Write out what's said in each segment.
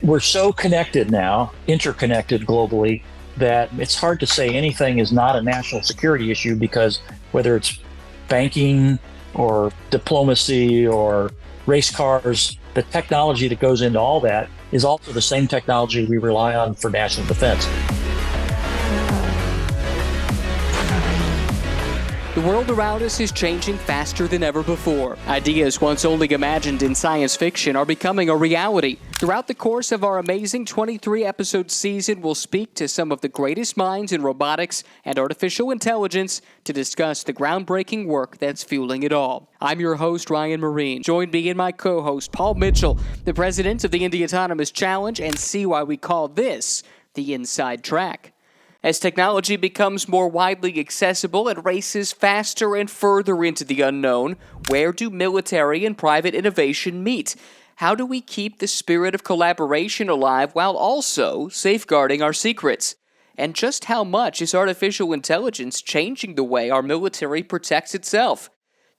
we're so connected now, interconnected globally, that it's hard to say anything is not a national security issue, because whether it's banking or diplomacy or race cars, the technology that goes into all that is also the same technology we rely on for national defense. The world around us is changing faster than ever before. Ideas once only imagined in science fiction are becoming a reality. Throughout the course of our amazing 23-episode season, we'll speak to some of the greatest minds in robotics and artificial intelligence to discuss the groundbreaking work that's fueling it all. I'm your host, Ryan Marine. Join me and my co-host, Paul Mitchell, the president of the Indy Autonomous Challenge, and see why we call this the Inside Track. As technology becomes more widely accessible and races faster and further into the unknown, where do military and private innovation meet? How do we keep the spirit of collaboration alive while also safeguarding our secrets? And just how much is artificial intelligence changing the way our military protects itself?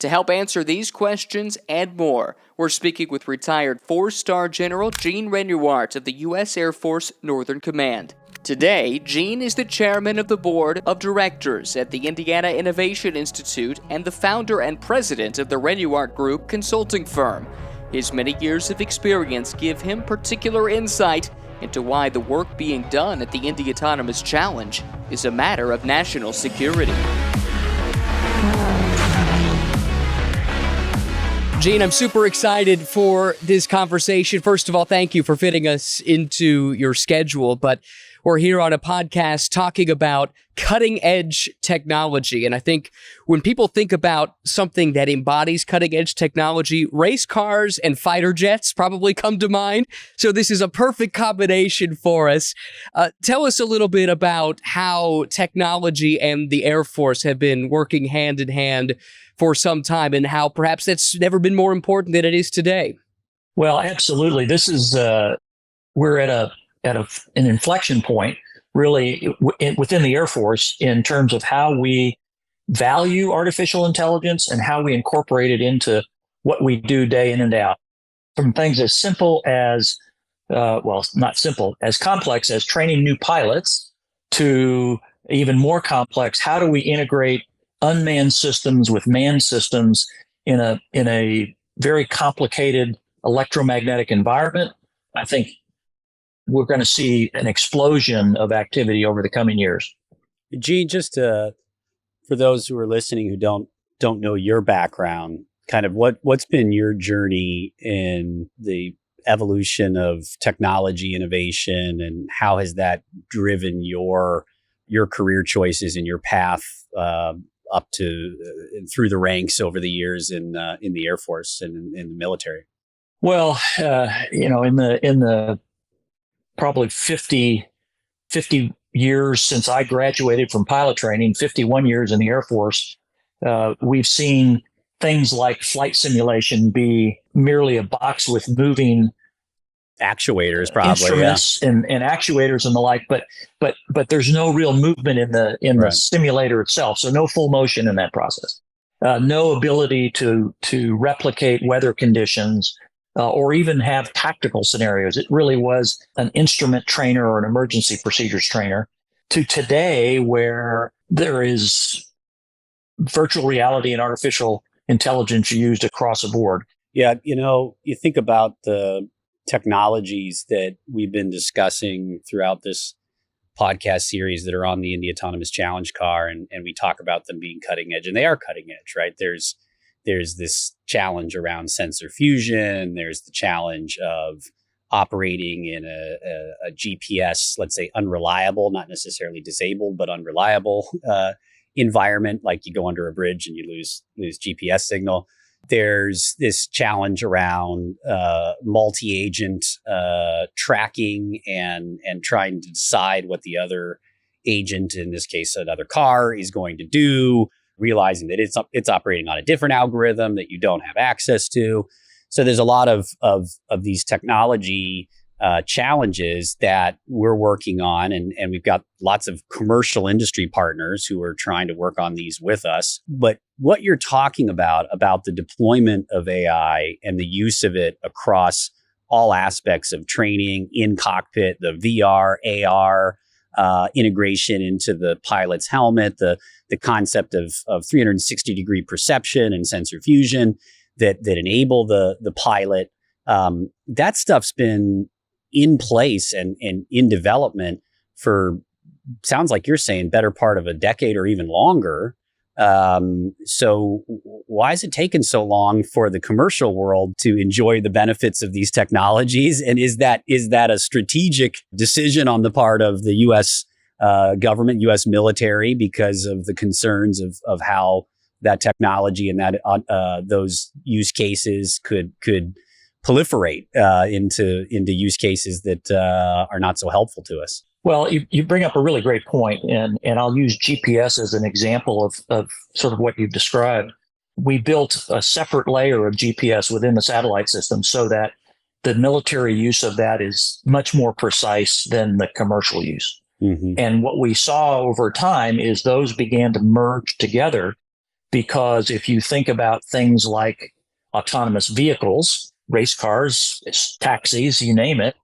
To help answer these questions and more, we're speaking with retired 4-star General Gene Renuart of the U.S. Air Force Northern Command. Today, Gene is the chairman of the board of directors at the Indiana Innovation Institute and the founder and president of the Renuart Group consulting firm. His many years of experience give him particular insight into why the work being done at the Indy Autonomous Challenge is a matter of national security. Gene, I'm super excited for this conversation. First of all, thank you for fitting us into your schedule, but we're here on a podcast talking about cutting-edge technology. And I think when people think about something that embodies cutting-edge technology, race cars and fighter jets probably come to mind. So this is a perfect combination for us. Tell us a little bit about how technology and the Air Force have been working hand in hand for some time, and how perhaps that's never been more important than it is today. Well, absolutely. This is, we're at an inflection point, really, within the Air Force in terms of how we value artificial intelligence and how we incorporate it into what we do day in and out. From things as simple as, not simple, as complex as training new pilots, to even more complex, how do we integrate unmanned systems with manned systems in a very complicated electromagnetic environment. I think we're going to see an explosion of activity over the coming years. Gene, just for those who are listening who don't know your background, kind of what's been your journey in the evolution of technology innovation, and how has that driven your career choices and your path up to through the ranks over the years in the Air Force and in the military? Well, in the probably 50 years since I graduated from pilot training, 51 years in the Air Force, we've seen things like flight simulation be merely a box with moving actuators, probably instruments, and actuators and the like, but there's no real movement in the simulator itself. So no full motion in that process, no ability to replicate weather conditions, or even have tactical scenarios. It really was an instrument trainer or an emergency procedures trainer, to today where there is virtual reality and artificial intelligence used across the board. Yeah, you think about the technologies that we've been discussing throughout this podcast series that are on the Indy Autonomous Challenge car, and we talk about them being cutting edge, and they are cutting edge, right? There's this challenge around sensor fusion. There's the challenge of operating in a GPS, let's say unreliable, not necessarily disabled, but unreliable environment, like you go under a bridge and you lose GPS signal. There's this challenge around multi-agent tracking and trying to decide what the other agent, in this case another car, is going to do, realizing that it's operating on a different algorithm that you don't have access to. So there's a lot of these technology challenges that we're working on, and we've got lots of commercial industry partners who are trying to work on these with us. But what you're talking about the deployment of AI and the use of it across all aspects of training in cockpit, the VR, AR, integration into the pilot's helmet, the concept of 360-degree perception and sensor fusion that enable the pilot. That stuff's been in place and in development for, sounds like you're saying, better part of a decade or even longer. So why is it taking so long for the commercial world to enjoy the benefits of these technologies? And is that a strategic decision on the part of the U.S. Government, U.S. military, because of the concerns of how that technology and that those use cases could proliferate into use cases that are not so helpful to us? Well, you bring up a really great point, and I'll use GPS as an example of sort of what you've described. We built a separate layer of GPS within the satellite system so that the military use of that is much more precise than the commercial use. Mm-hmm. And what we saw over time is those began to merge together, because if you think about things like autonomous vehicles, race cars, taxis, you name it,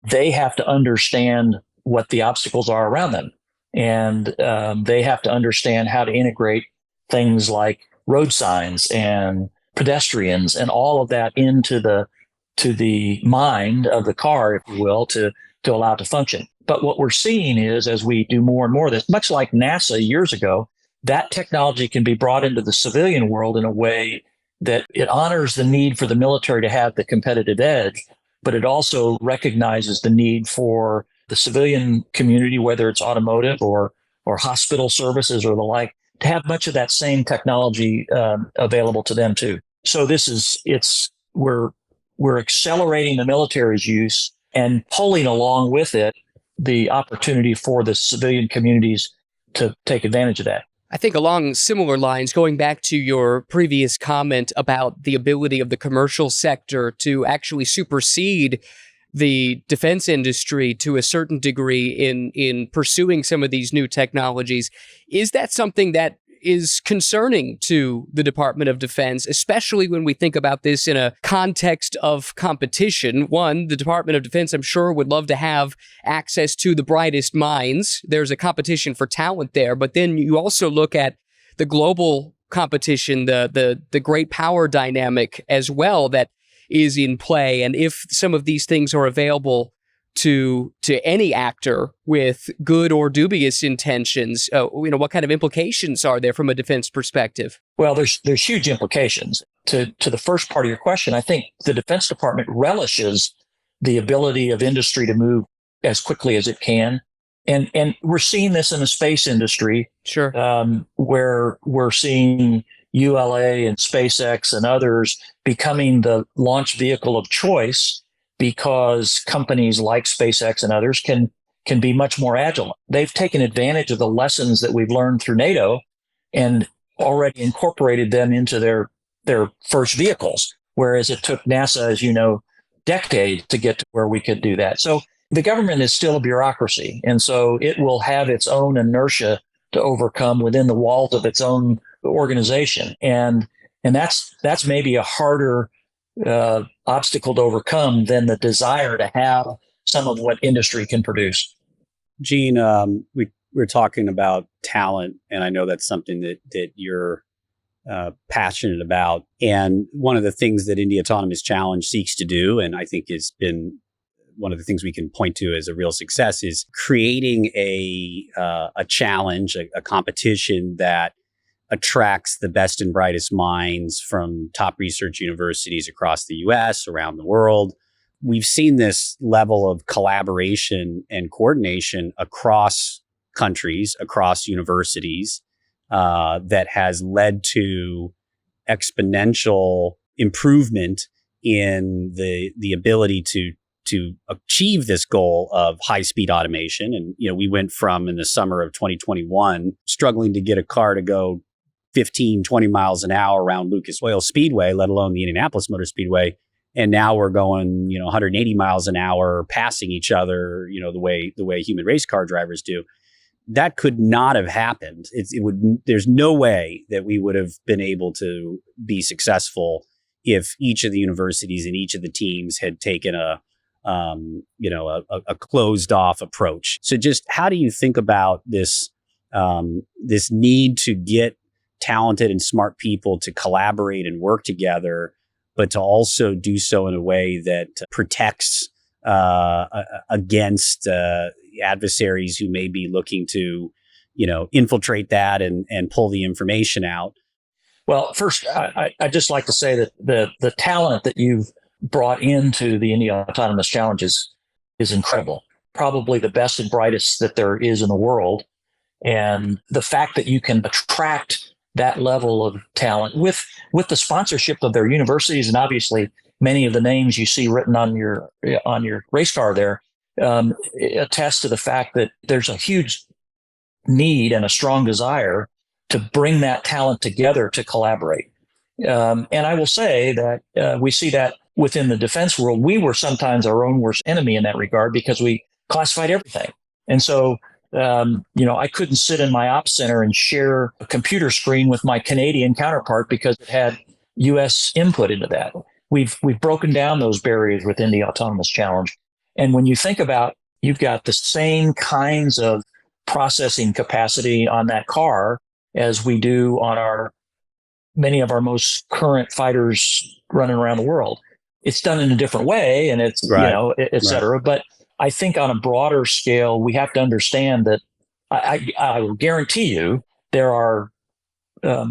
they have to understand what the obstacles are around them. And they have to understand how to integrate things like road signs and pedestrians and all of that into the mind of the car, if you will, to allow it to function. But what we're seeing is, as we do more and more of this, much like NASA years ago, that technology can be brought into the civilian world in a way that it honors the need for the military to have the competitive edge, but it also recognizes the need for the civilian community, whether it's automotive or hospital services or the like, to have much of that same technology available to them too. So we're accelerating the military's use and pulling along with it the opportunity for the civilian communities to take advantage of that. I think along similar lines, going back to your previous comment about the ability of the commercial sector to actually supersede the defense industry to a certain degree in pursuing some of these new technologies, is that something that is concerning to the Department of Defense, especially when we think about this in a context of competition? One, the Department of Defense, I'm sure, would love to have access to the brightest minds. There's a competition for talent there. But then you also look at the global competition, the great power dynamic as well that is in play. And if some of these things are available to any actor with good or dubious intentions, what kind of implications are there from a defense perspective? Well, there's huge implications. To the first part of your question, I think the Defense Department relishes the ability of industry to move as quickly as it can. And we're seeing this in the space industry, sure, where we're seeing ULA and SpaceX and others becoming the launch vehicle of choice, because companies like SpaceX and others can be much more agile. They've taken advantage of the lessons that we've learned through NATO and already incorporated them into their first vehicles, whereas it took NASA, as you know, decades to get to where we could do that. So the government is still a bureaucracy, and so it will have its own inertia to overcome within the walls of its own organization. And that's maybe a harder obstacle to overcome than the desire to have some of what industry can produce. Gene, we're talking about talent, and I know that's something that you're passionate about. And one of the things that India Autonomous Challenge seeks to do, and I think has been one of the things we can point to as a real success, is creating a challenge, a competition that attracts the best and brightest minds from top research universities across the US, around the world. We've seen this level of collaboration and coordination across countries, across universities, that has led to exponential improvement in the ability to achieve this goal of high-speed automation. And, we went from, in the summer of 2021, struggling to get a car to go 15, 20 miles an hour around Lucas Oil Speedway, let alone the Indianapolis Motor Speedway. And now we're going, 180 miles an hour, passing each other, the way human race car drivers do. That could not have happened. There's no way that we would have been able to be successful if each of the universities and each of the teams had taken a closed off approach. So just how do you think about this need to get talented and smart people to collaborate and work together, but to also do so in a way that protects against adversaries who may be looking to, infiltrate that and pull the information out? Well, first, I'd just like to say that the talent that you've brought into the India Autonomous Challenges is incredible. Probably the best and brightest that there is in the world. And the fact that you can attract that level of talent with the sponsorship of their universities, and obviously many of the names you see written on your race car there, attest to the fact that there's a huge need and a strong desire to bring that talent together to collaborate. And I will say that we see that within the defense world. We were sometimes our own worst enemy in that regard because we classified everything. And so, I couldn't sit in my ops center and share a computer screen with my Canadian counterpart because it had U.S. input into that. We've broken down those barriers within the Autonomous Challenge. And when you think about, you've got the same kinds of processing capacity on that car as we do on many of our most current fighters running around the world. It's done in a different way, and it's, right. Et cetera. Right. But I think on a broader scale, we have to understand that I will guarantee you there are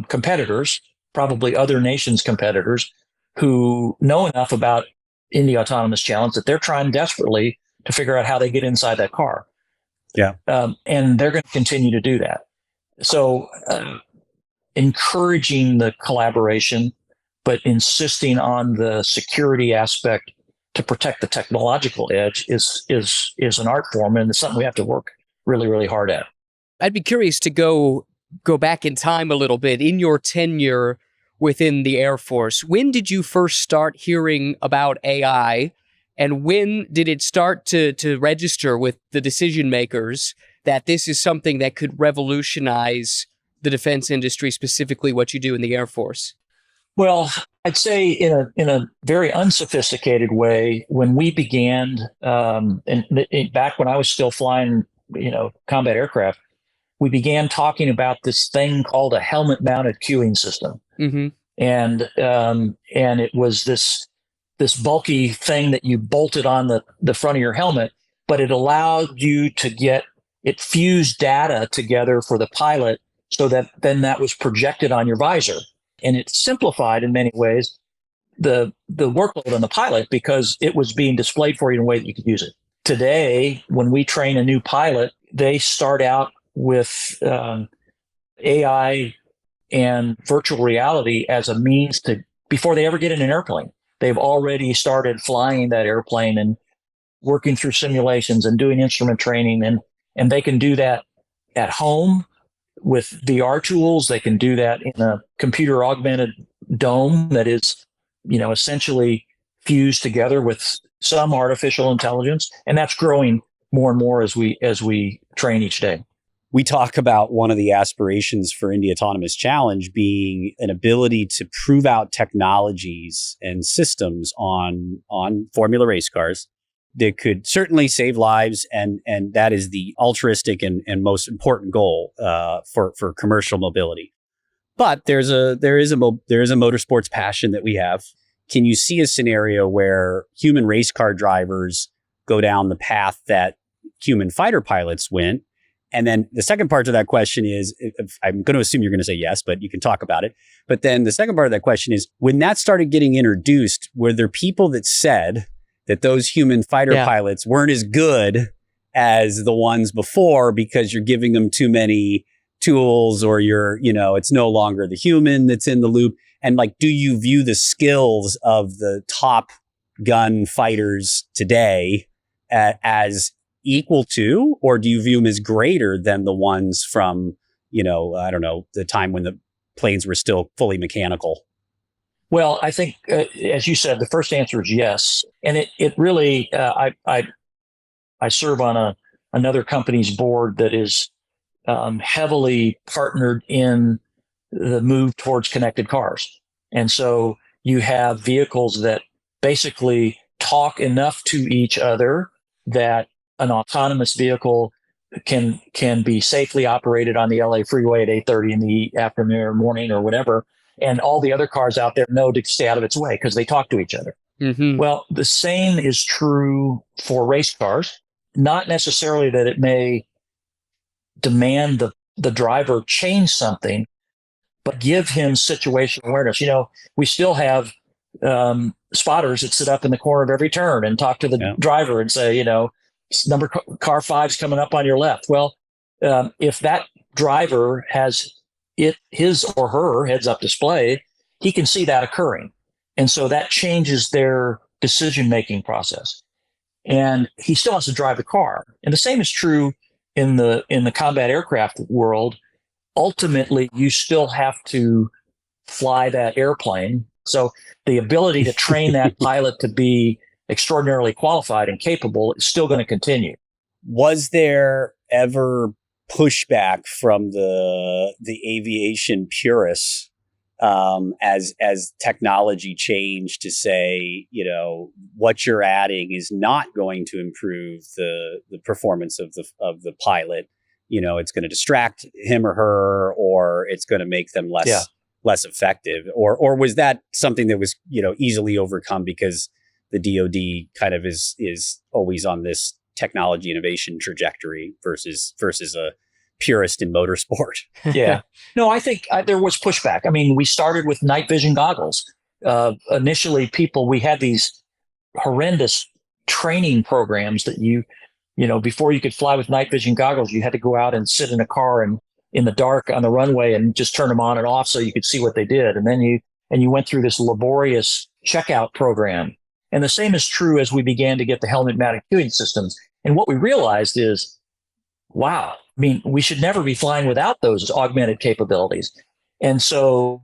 competitors, probably other nations' competitors, who know enough about India Autonomous Challenge that they're trying desperately to figure out how they get inside that car. Yeah. And they're going to continue to do that. So encouraging the collaboration, but insisting on the security aspect to protect the technological edge is an art form, and it's something we have to work really, really hard at. I'd be curious to go back in time a little bit. In your tenure within the Air Force, when did you first start hearing about AI, and when did it start to register with the decision makers that this is something that could revolutionize the defense industry, specifically what you do in the Air Force? Well, I'd say in a very unsophisticated way, when we began, back when I was still flying, combat aircraft, we began talking about this thing called a helmet-mounted queuing system, mm-hmm. and it was this bulky thing that you bolted on the front of your helmet, but it allowed you to get it fused data together for the pilot, so that then that was projected on your visor. And it simplified in many ways the workload on the pilot because it was being displayed for you in a way that you could use it. Today, when we train a new pilot, they start out with AI and virtual reality as a means to, before they ever get in an airplane, they've already started flying that airplane and working through simulations and doing instrument training. And they can do that at home with VR tools. They can do that in a computer augmented dome that is, essentially fused together with some artificial intelligence. And that's growing more and more as we train each day. We talk about one of the aspirations for India Autonomous Challenge being an ability to prove out technologies and systems on formula race cars that could certainly save lives, and that is the altruistic and most important goal for commercial mobility. But there is a motorsports passion that we have. Can you see a scenario where human race car drivers go down the path that human fighter pilots went? And then the second part to that question is, I'm going to assume you're going to say yes, but you can talk about it. But then the second part of that question is, when that started getting introduced, were there people that said that those human fighter pilots weren't as good as the ones before because you're giving them too many tools, or it's no longer the human that's in the loop? And do you view the skills of the top gun fighters today as equal to, or do you view them as greater than the ones from, the time when the planes were still fully mechanical? Well, I think, as you said, the first answer is yes. And it really, I serve on another company's board that is heavily partnered in the move towards connected cars. And so you have vehicles that basically talk enough to each other that an autonomous vehicle can be safely operated on the LA freeway at 8:30 in the afternoon or morning or whatever, and all the other cars out there know to stay out of its way because they talk to each other. Mm-hmm. Well, the same is true for race cars. Not necessarily that it may demand the driver change something, but give him situational awareness. We still have spotters that sit up in the corner of every turn and talk to the driver and say, number car 5's coming up on your left. Well, if that driver has his or her heads up display, he can see that occurring. And so that changes their decision-making process. And he still has to drive the car. And the same is true in the combat aircraft world. Ultimately, you still have to fly that airplane. So the ability to train that pilot to be extraordinarily qualified and capable is still going to continue. Was there ever pushback from the aviation purists as technology changed to say, what you're adding is not going to improve the performance of the pilot? It's going to distract him or her, or it's going to make them less effective. Or was that something that was, easily overcome because the DoD kind of is always on this technology innovation trajectory versus a purist in motorsport? Yeah. No, I think there was pushback. I mean, we started with night vision goggles. Initially, we had these horrendous training programs that before you could fly with night vision goggles, you had to go out and sit in a car and in the dark on the runway and just turn them on and off so you could see what they did. And then you went through this laborious checkout program. And the same is true as we began to get the helmet mounted cueing systems. And what we realized is, wow, I mean, we should never be flying without those augmented capabilities. And so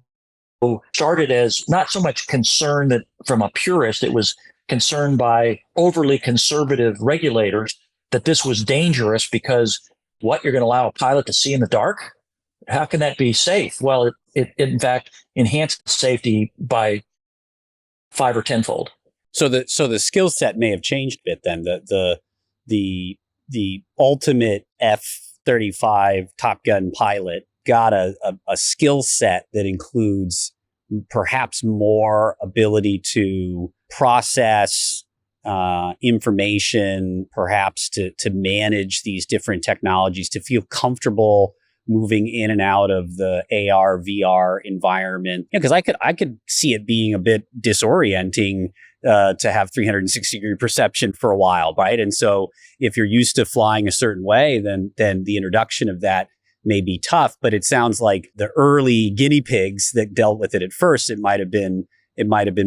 started as not so much concern that from a purist, it was concerned by overly conservative regulators that this was dangerous because what you're going to allow a pilot to see in the dark? How can that be safe? Well, it in fact enhanced safety by 5 or 10-fold. So the skill set may have changed a bit then. The ultimate F-35 Top Gun pilot got a skill set that includes perhaps more ability to process information, perhaps to manage these different technologies, to feel comfortable moving in and out of the AR, VR environment. Because I could see it being a bit disorienting to have 360-degree perception for a while, right? And so if you're used to flying a certain way, then the introduction of that may be tough. But it sounds like the early guinea pigs that dealt with it at first, it might have been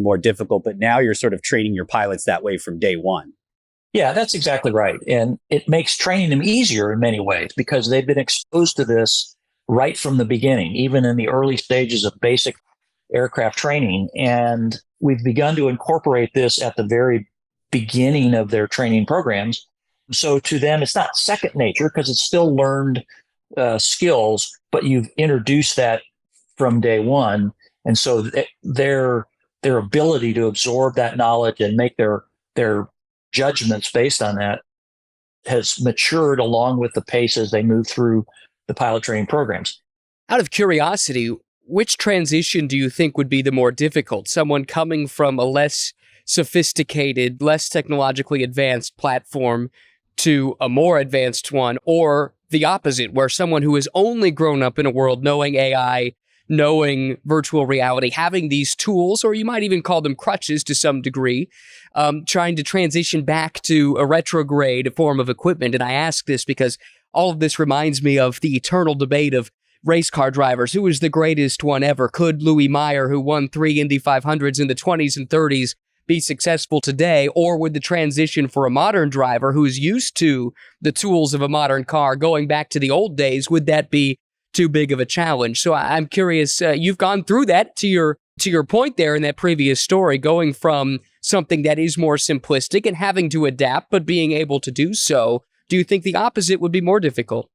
more difficult. But now you're sort of training your pilots that way from day one. Yeah, that's exactly right. And it makes training them easier in many ways because they've been exposed to this right from the beginning, even in the early stages of basic aircraft training. And we've begun to incorporate this at the very beginning of their training programs. So to them, it's not second nature because it's still learned skills, but you've introduced that from day one. And so their ability to absorb that knowledge and make their judgments based on that has matured along with the pace as they move through the pilot training programs. Out of curiosity, which transition do you think would be the more difficult? Someone coming from a less sophisticated, less technologically advanced platform to a more advanced one, or the opposite, where someone who has only grown up in a world knowing AI, knowing virtual reality, having these tools, or you might even call them crutches to some degree, trying to transition back to a retrograde form of equipment. And I ask this because all of this reminds me of the eternal debate of race car drivers. Who is the greatest one ever? Could Louis Meyer, who won 3 Indy 500s in the 20s and 30s, be successful today? Or would the transition for a modern driver who's used to the tools of a modern car going back to the old days, would that be too big of a challenge? So I'm curious, you've gone through that to your point there in that previous story, going from something that is more simplistic and having to adapt, but being able to do so. Do you think the opposite would be more difficult?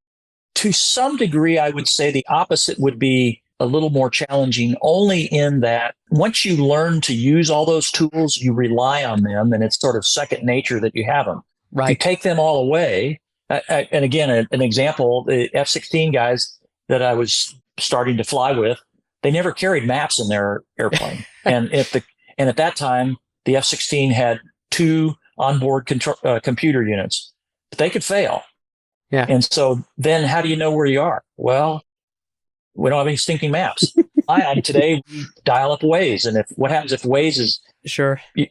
To some degree, I would say the opposite would be a little more challenging only in that once you learn to use all those tools, you rely on them, and it's sort of second nature that you have them. If you take them all away, and again, an example, the F-16 guys that I was starting to fly with, they never carried maps in their airplane. and at that time, the F-16 had 2 onboard computer units, but they could fail. Yeah. And so then how do you know where you are? Well, we don't have any stinking maps. Today we dial up Waze, and what happens if Waze is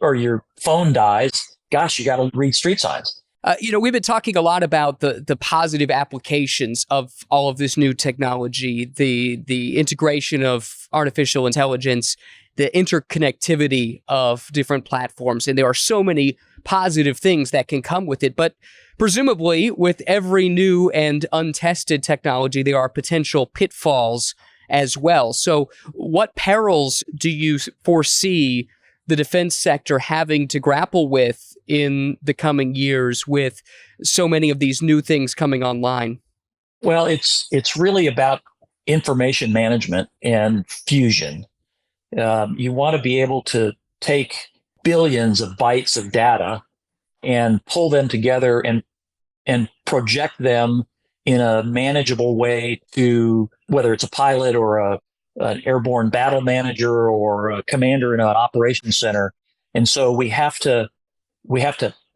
or your phone dies? Gosh, you got to read street signs. We've been talking a lot about the positive applications of all of this new technology, the integration of artificial intelligence, the interconnectivity of different platforms, and there are so many positive things that can come with it. But presumably, with every new and untested technology, there are potential pitfalls as well. So what perils do you foresee the defense sector having to grapple with in the coming years with so many of these new things coming online? Well, it's really about information management and fusion. You want to be able to take billions of bytes of data and pull them together and project them in a manageable way to whether it's a pilot or an airborne battle manager or a commander in an operations center. And so we have to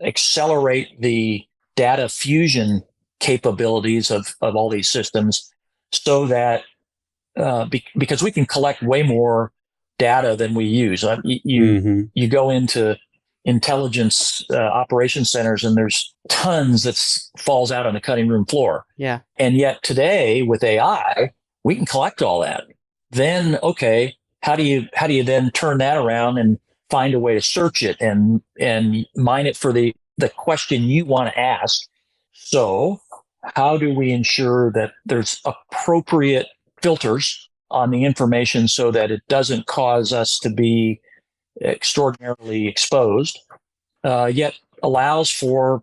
accelerate the data fusion capabilities of all these systems so that because we can collect way more data than we use. You go into intelligence operations centers and there's tons that falls out on the cutting room floor. Yeah. And yet today with AI, we can collect all that. Then, okay, how do you then turn that around and find a way to search it and mine it for the question you want to ask? So how do we ensure that there's appropriate filters on the information so that it doesn't cause us to be extraordinarily exposed, yet allows for,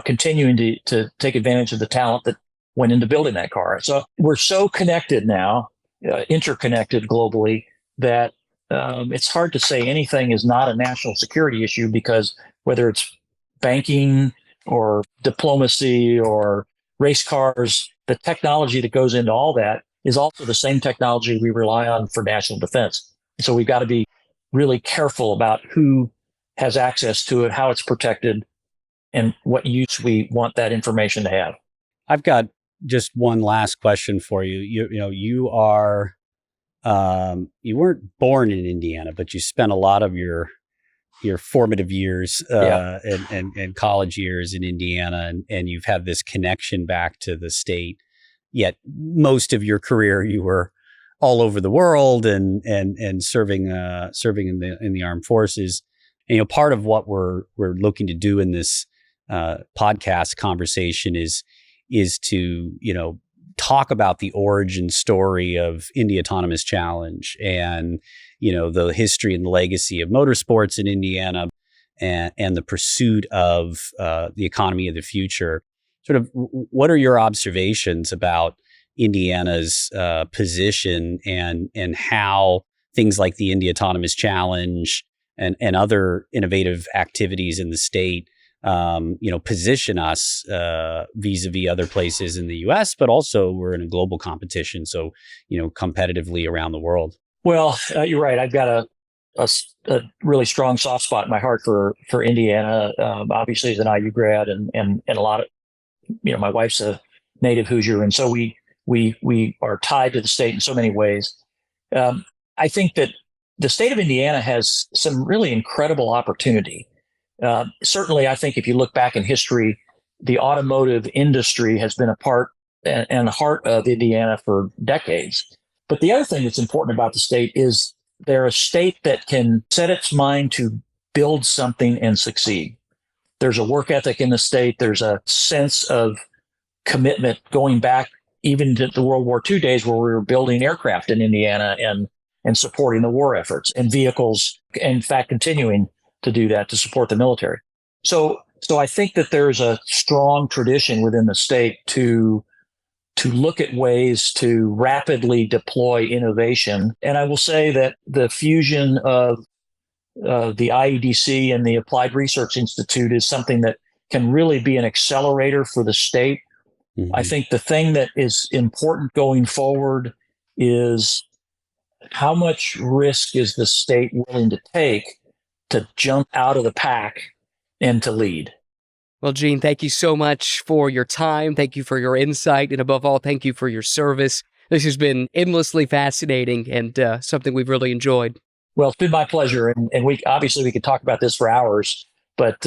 continuing to take advantage of the talent that went into building that car. So we're so connected now, interconnected globally, that it's hard to say anything is not a national security issue, because whether it's banking or diplomacy or race cars, the technology that goes into all that is also the same technology we rely on for national defense. So we've got to be really careful about who has access to it, how it's protected, and what use we want that information to have. I've got just one last question for you. You are you weren't born in Indiana, but you spent a lot of your formative years and college years in Indiana, and you've had this connection back to the state. Yet most of your career you were all over the world and serving in the armed forces. And part of what we're looking to do in this podcast conversation is to talk about the origin story of Indy Autonomous Challenge and the history and the legacy of motorsports in Indiana and the pursuit of the economy of the future. Sort of, what are your observations about Indiana's position and how things like the Indy Autonomous Challenge and other innovative activities in the state, position us vis-a-vis other places in the U.S., but also we're in a global competition, so competitively around the world. Well, you're right. I've got a really strong soft spot in my heart for Indiana. Obviously, as an IU grad, and a lot of my wife's a native Hoosier, and so we are tied to the state in so many ways. I think that the state of Indiana has some really incredible opportunity. Certainly, I think if you look back in history, the automotive industry has been a part and the heart of Indiana for decades. But the other thing that's important about the state is they're a state that can set its mind to build something and succeed. There's a work ethic in the state. There's a sense of commitment going back even to the World War II days, where we were building aircraft in Indiana and supporting the war efforts, and vehicles, in fact, continuing to do that to support the military. So I think that there's a strong tradition within the state to to look at ways to rapidly deploy innovation. And I will say that the fusion of the IEDC and the Applied Research Institute is something that can really be an accelerator for the state. I think the thing that is important going forward is how much risk is the state willing to take to jump out of the pack and to lead? Well, Gene, thank you so much for your time. Thank you for your insight. And above all, thank you for your service. This has been endlessly fascinating and something we've really enjoyed. Well, it's been my pleasure. And we could talk about this for hours. But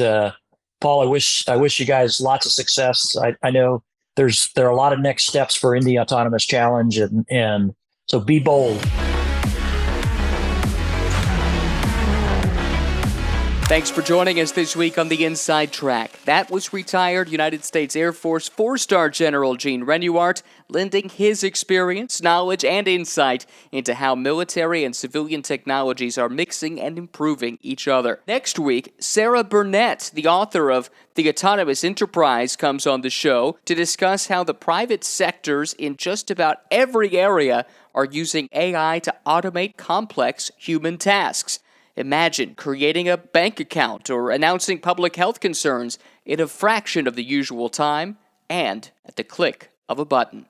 Paul, I wish you guys lots of success. I know there are a lot of next steps for Indy Autonomous Challenge. And so be bold. Thanks for joining us this week on the Inside Track. That was retired United States Air Force 4-star General Gene Renuart, lending his experience, knowledge, and insight into how military and civilian technologies are mixing and improving each other. Next week, Sarah Burnett, the author of The Autonomous Enterprise, comes on the show to discuss how the private sectors in just about every area are using AI to automate complex human tasks. Imagine creating a bank account or announcing public health concerns in a fraction of the usual time and at the click of a button.